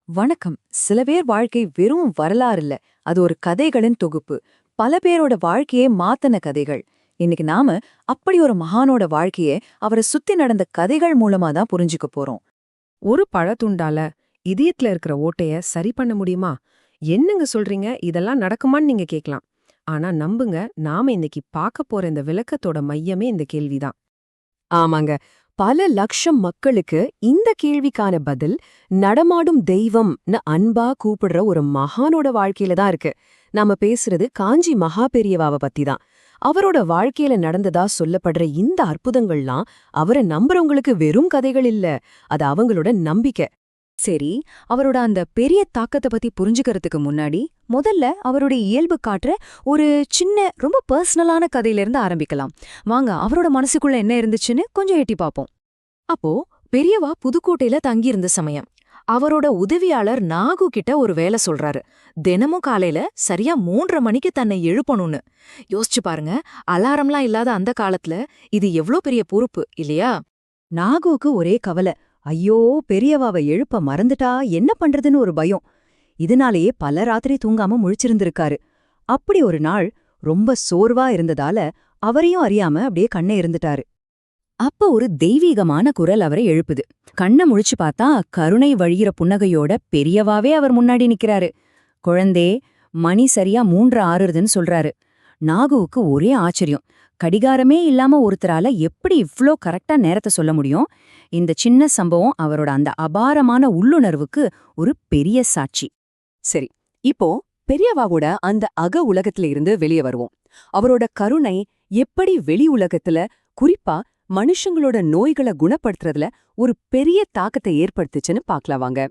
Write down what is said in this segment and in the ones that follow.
வணக்கம். சில பேர் வாழ்க்கை வெறும் வரலாறு இல்ல, அது ஒரு கதைகளின் தொகுப்பு. பல பேரோட வாழ்க்கையே மாத்தன கதைகள். இன்னைக்கு நாம அப்படி ஒரு மகானோட வாழ்க்கைய அவரை சுத்தி நடந்த கதைகள் மூலமா தான் புரிஞ்சுக்க போறோம். ஒரு பழத்துண்டால இதயத்துல இருக்கிற ஓட்டைய சரி பண்ண முடியுமா? என்னங்க சொல்றீங்க, இதெல்லாம் நடக்குமான்னு நீங்க கேட்கலாம். ஆனா நம்புங்க, நாம இன்னைக்கு பார்க்க போற இந்த விளக்கத்தோட மையமே இந்த கேள்விதான். ஆமாங்க, பல லட்சம் மக்களுக்கு இந்த கேள்விக்கான பதில் நடமாடும் தெய்வம்னு அன்பா கூப்பிடுற ஒரு மகானோட வாழ்க்கையில தான் இருக்கு. நாம பேசுறது காஞ்சி மகா பெரியவாவை பத்தி தான். அவரோட வாழ்க்கையில நடந்ததா சொல்லப்படுற இந்த அற்புதங்கள்லாம் அவரை நம்புறவங்களுக்கு வெறும் கதைகள் இல்ல, அது அவங்களோட நம்பிக்கை. சரி, அவரோட அந்த பெரிய தாக்கத்தை பத்தி புரிஞ்சுக்கிறதுக்கு முன்னாடி முதல்ல அவருடைய இயல்பு காட்டுற ஒரு சின்ன ரொம்ப பர்சனலான கதையில இருந்து ஆரம்பிக்கலாம். வாங்க, அவரோட மனசுக்குள்ள என்ன இருந்துச்சுன்னு கொஞ்சம் எட்டி பார்ப்போம். அப்போ பெரியவா புதுக்கோட்டையில தங்கியிருந்த சமயம் அவரோட உதவியாளர் நாகு கிட்ட ஒரு வேலை சொல்றாரு. தினமும் காலையில சரியா 3:30 மணிக்கு தன்னை எழுப்பணும்னு. யோசிச்சு பாருங்க, அலாரம்லாம் இல்லாத அந்த காலத்துல இது எவ்ளோ பெரிய பொறுப்பு இல்லையா? நாகுவுக்கு ஒரே கவலை. ஐயோ, பெரியவாவை எழுப்ப மறந்துட்டா என்ன பண்றதுன்னு ஒரு பயம். இதனாலேயே பல ராத்திரி தூங்காம முழிச்சிருந்திருக்காரு. அப்படி ஒரு நாள் ரொம்ப சோர்வா இருந்ததால அவரையும் அறியாம அப்படியே கண்ணை இருந்துட்டாரு. அப்ப ஒரு தெய்வீகமான குரல் அவரை எழுப்புது. கண்ணை முழிச்சு பார்த்தா கருணை வழியிற புன்னகையோட பெரியவாவே அவர் முன்னாடி நிக்கிறாரு. குழந்தே, மணி சரியா 3 ஆறுதுன்னு சொல்றாரு. நாகுவுக்கு ஒரே ஆச்சரியம். கடிகாரமே இல்லாம ஒருத்தரால எப்படி இவ்ளோ கரெக்டா நேரத்தை சொல்ல முடியும்? இந்த சின்ன சம்பவம் அவரோட அந்த அபாரமான உள்ளுணர்வுக்கு ஒரு பெரிய சாட்சி. சரி, இப்போ பெரியவாவோட அந்த அக உலகத்துல இருந்து வெளியே வருவோம். அவரோட கருணை எப்படி வெளி உலகத்துல, குறிப்பா மனுஷங்களோட நோய்களை குணப்படுத்துறதுல ஒரு பெரிய தாக்கத்தை ஏற்படுத்துச்சுன்னு பார்க்கலாம் வாங்க.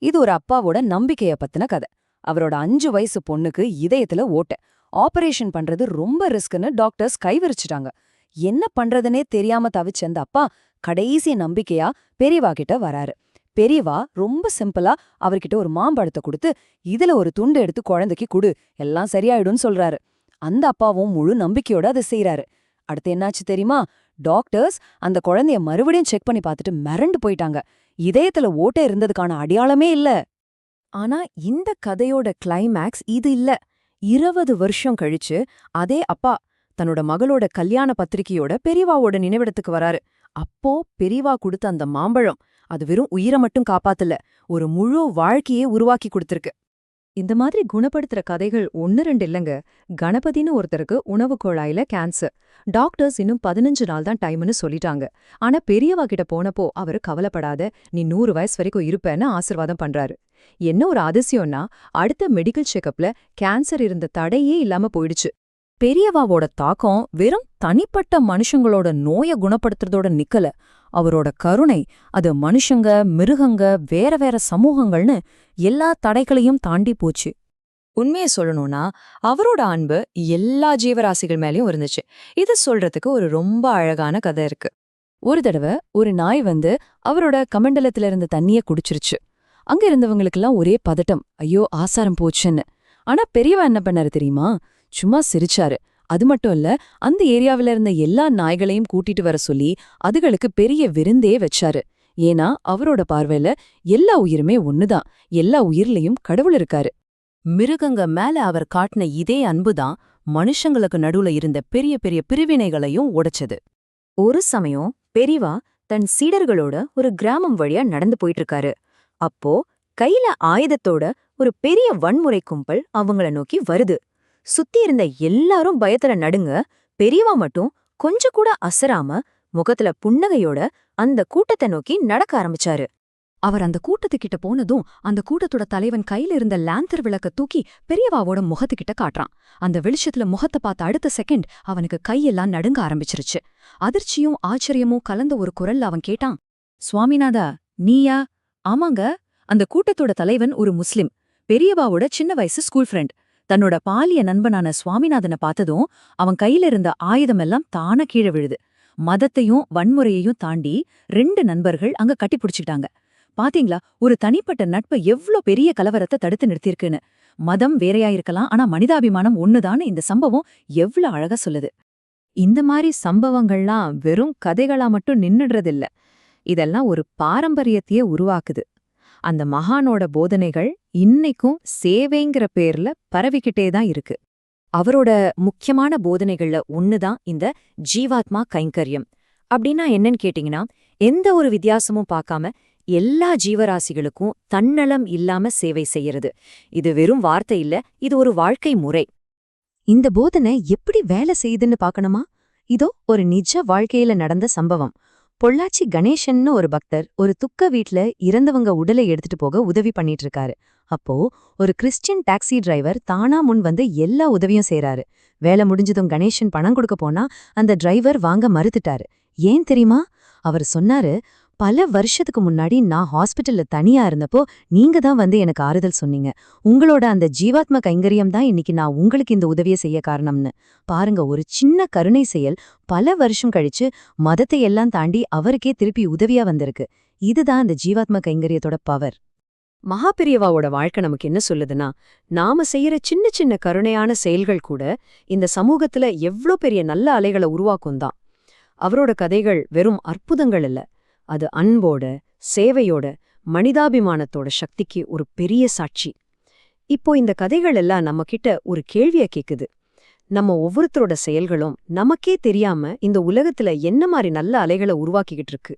இது ஒரு அப்பாவோட நம்பிக்கைய பத்தின கதை. அவரோட 5 வயசு பொண்ணுக்கு இதயத்துல ஓட்டை. ஆபரேஷன் பண்றது ரொம்ப ரிஸ்க்னு டாக்டர்ஸ் கைவிரிச்சிட்டாங்க. என்ன பண்றதுனே தெரியாம தவிச்ச அந்த அப்பா கடைசி நம்பிக்கையா பெரியவா கிட்ட வராரு. பெரியவா ரொம்ப சிம்பிளா அவர்கிட்ட ஒரு மாம்பழத்தை கொடுத்து, இதுல ஒரு துண்டு எடுத்து குழந்தைக்கு குடு, எல்லாம் சரியாயிடும்னு சொல்றாரு. அந்த அப்பாவும் முழு நம்பிக்கையோட அதை செய்யறாரு. அடுத்து என்னாச்சு தெரியுமா? டாக்டர்ஸ் அந்த குழந்தைய மறுபடியும் செக் பண்ணி பார்த்துட்டு மிரண்டு போயிட்டாங்க. இதயத்துல ஓட்டை இருந்ததுக்கான அடையாளமே இல்ல. ஆனா இந்த கதையோட கிளைமேக்ஸ் இது இல்ல. 20 வருஷம் கழிச்சு அதே அப்பா தன்னோட மகளோட கல்யாண பத்திரிக்கையோட பெரியவாவோட நினைவிடத்துக்கு வராரு. அப்போ பெரியவா கொடுத்த அந்த மாம்பழம் அது வெறும் உயிரை மட்டும் காப்பாத்தல, ஒரு முழு வாழ்க்கையே உருவாக்கி கொடுத்திருக்கு. இந்த மாதிரி குணப்படுத்துற கதைகள் 1-2 இல்லங்க. கணபதினு ஒருத்தருக்கு உணவு குழாயில கேன்சர். டாக்டர்ஸ் இன்னும் 15 நாள் தான் டைம்னு சொல்லிட்டாங்க. ஆனா பெரியவா கிட்ட போனப்போ அவரு கவலைப்படாத, நீ 100 வயசு வரைக்கும் இருப்பேன்னு ஆசிர்வாதம் பண்றாரு. என்ன ஒரு அதிசயம்னா, அடுத்த மெடிக்கல் செக்கப்ல கேன்சர் இருந்த தடையே இல்லாம போயிடுச்சு. பெரியவாவோட தாக்கம் வெறும் தனிப்பட்ட மனுஷங்களோட நோய குணப்படுத்துறதோட நிக்கல. அவரோட கருணை அது மனுஷங்க, மிருகங்க, வேற வேற சமூகங்கள்னு எல்லா தடைகளையும் தாண்டி போச்சு. உண்மையை சொல்லணும்னா அவரோட அன்பு எல்லா ஜீவராசிகள் மேலயும் இருந்துச்சு. இது சொல்றதுக்கு ஒரு ரொம்ப அழகான கதை இருக்கு. ஒரு தடவை ஒரு நாய் வந்து அவரோட கமண்டலத்துல இருந்த தண்ணிய குடிச்சிருச்சு. அங்க இருந்தவங்களுக்கெல்லாம் ஒரே பதட்டம், ஐயோ ஆசாரம் போச்சுன்னு. ஆனா பெரியவா என்ன பண்ணாரு தெரியுமா? சும்மா சிரிச்சாரு. அது மட்டும் இல்ல, அந்த ஏரியாவில இருந்த எல்லா நாய்களையும் கூட்டிட்டு வர சொல்லி அதுகளுக்கு பெரிய விருந்தே வச்சாரு. ஏன்னா அவரோட பார்வையில எல்லா உயிருமே ஒண்ணுதான், எல்லா உயிர்லயும் கடவுள் இருக்காரு. மிருகங்க மேல அவர் காட்டின இதே அன்புதான் மனுஷங்களுக்கு நடுவுல இருந்த பெரிய பெரிய பிரிவினைகளையும் உடைச்சது. ஒரு சமயம் பெரியவா தன் சீடர்களோட ஒரு கிராமம் வழியா நடந்து போயிட்டு இருக்காரு. அப்போ கையில ஆயுதத்தோட ஒரு பெரிய வன்முறை கும்பல் அவங்கள நோக்கி வருது. சுத்தி இருந்த எல்லாரும் பயத்துல நடுங்க. பெரியவா மட்டும் கொஞ்சம் கூட அசராம முகத்துல புன்னகையோட அந்த கூட்டத்தை நோக்கி நடக்க ஆரம்பிச்சாரு. அவர் அந்த கூட்டத்துக்கிட்ட போனதும் அந்த கூட்டத்தோட தலைவன் கையில இருந்த லேந்தர் விளக்க தூக்கி பெரியவாவோட முகத்துக்கிட்ட காட்டுறான். அந்த வெளிச்சத்துல முகத்தை பார்த்த அடுத்த செகண்ட் அவனுக்கு கையெல்லாம் நடுங்க ஆரம்பிச்சிருச்சு. அதிர்ச்சியும் ஆச்சரியமும் கலந்த ஒரு குரல்ல அவன் கேட்டான், சுவாமிநாதா, நீயா? ஆமாங்க. அந்த கூட்டத்தோட தலைவன் ஒரு முஸ்லிம், பெரியவாவோட சின்ன வயசு ஸ்கூல் ஃப்ரெண்ட். தன்னோட பாலிய நண்பனான சுவாமிநாதனை பார்த்ததும் அவன் கையில இருந்த ஆயுதமெல்லாம் தானா கீழே விழுது. மதத்தையும் வன்முறையையும் தாண்டி 2 நண்பர்கள் அங்க கட்டிப்பிடிச்சுக்கிட்டாங்க. பாத்தீங்களா, ஒரு தனிப்பட்ட நட்பு எவ்ளோ பெரிய கலவரத்தை தடுத்து நிறுத்தியிருக்குன்னு. மதம் வேறையா இருக்கலாம், ஆனா மனிதாபிமானம் ஒண்ணுதான்னு இந்த சம்பவம் எவ்ளோ அழகா சொல்லுது. இந்த மாதிரி சம்பவங்கள்லாம் வெறும் கதைகளா மட்டும் நின்னுடுறதில்ல, இதெல்லாம் ஒரு பாரம்பரியத்தையே உருவாக்குது. அந்த மகானோட போதனைகள் இன்னைக்கும் சேவைங்கிற பேர்ல பரவிக்கிட்டே தான் இருக்கு. அவரோட முக்கியமான போதனைகள்ல ஒண்ணுதான் இந்த ஜீவாத்மா கைங்கரியம். அப்படின்னா என்னன்னு கேட்டீங்கன்னா, எந்த ஒரு வித்தியாசமும் பார்க்காம எல்லா ஜீவராசிகளுக்கும் தன்னலம் இல்லாம சேவை செய்யறது. இது வெறும் வார்த்தை இல்ல, இது ஒரு வாழ்க்கை முறை. இந்த போதனை எப்படி வேலை செய்யுதுன்னு பார்க்கணுமா? இதோ ஒரு நிஜ வாழ்க்கையில நடந்த சம்பவம். பொள்ளாச்சி கணேசன்னு ஒரு பக்தர் ஒரு துக்க வீட்ல இறந்தவங்க உடலை எடுத்துட்டு போக உதவி பண்ணிட்டு இருக்காரு. அப்போ ஒரு கிறிஸ்டியன் டாக்ஸி டிரைவர் தானா முன் வந்து எல்லா உதவியும் செய்றாரு. வேலை முடிஞ்சதும் கணேசன் பணம் கொடுக்க போனா அந்த டிரைவர் வாங்க மறுத்துட்டாரு. ஏன் தெரியுமா? அவர் சொன்னாரு, பல வருஷத்துக்கு முன்னாடி நான் ஹாஸ்பிட்டல்ல தனியா இருந்தப்போ நீங்க தான் வந்து எனக்கு ஆறுதல் சொன்னீங்க. உங்களோட அந்த ஜீவாத்ம கைங்கரியம் தான் இன்னைக்கு நான் உங்களுக்கு இந்த உதவியை செய்ய காரணம்னு. பாருங்க, ஒரு சின்ன கருணை செயல் பல வருஷம் கழிச்சு மதத்தை எல்லாம் தாண்டி அவருக்கே திருப்பி உதவியா வந்திருக்கு. இதுதான் அந்த ஜீவாத்ம கைங்கரியத்தோட பவர். மகாபெரியவாவோட வாழ்க்கை நமக்கு என்ன சொல்லுதுன்னா, நாம செய்யற சின்ன சின்ன கருணையான செயல்கள் கூட இந்த சமூகத்துல எவ்ளோ பெரிய நல்ல அலைகளை உருவாக்கும் தான். அவரோட கதைகள் வெறும் அற்புதங்கள் இல்ல, அது அன்போட, சேவையோட, மனிதாபிமானத்தோட சக்திக்கு ஒரு பெரிய சாட்சி. இப்போ இந்த கதைகள் எல்லாம் நம்ம கிட்ட ஒரு கேள்விய கேக்குது. நம்ம ஒவ்வொருத்தரோட செயல்களும் நமக்கே தெரியாம இந்த உலகத்துல என்ன மாதிரி நல்ல அலைகளை உருவாக்கிக்கிட்டு இருக்கு?